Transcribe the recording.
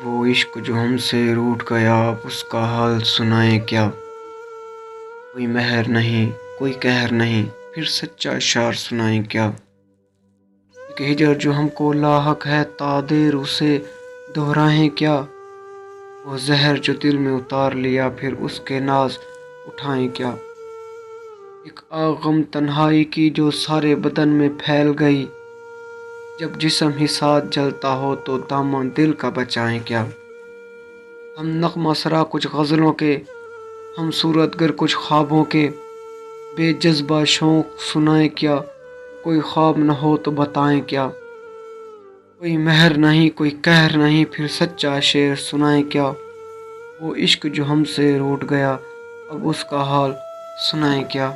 وہ عشق جو ہم سے روٹھ گیا، اب اس کا حال سنائیں کیا؟ کوئی مہر نہیں، کوئی قہر نہیں، پھر سچا شعر سنائیں کیا؟ ایک ہجر جو ہم کو لاحق ہے، تا دیر اسے دہرائیں کیا؟ وہ زہر جو دل میں اتار لیا، پھر اس کے ناز اٹھائیں کیا؟ ایک آگ غم تنہائی کی جو سارے بدن میں پھیل گئی، جب جسم ہی ساتھ جلتا ہو تو دامن دل کا بچائیں کیا؟ ہم نغمہ سرا کچھ غزلوں کے، ہم صورت گر کچھ خوابوں کے، بے جذبہ شوق سنائیں کیا؟ کوئی خواب نہ ہو تو بتائیں کیا؟ کوئی مہر نہیں، کوئی قہر نہیں، پھر سچا شعر سنائیں کیا؟ وہ عشق جو ہم سے روٹھ گیا، اب اس کا حال سنائیں کیا؟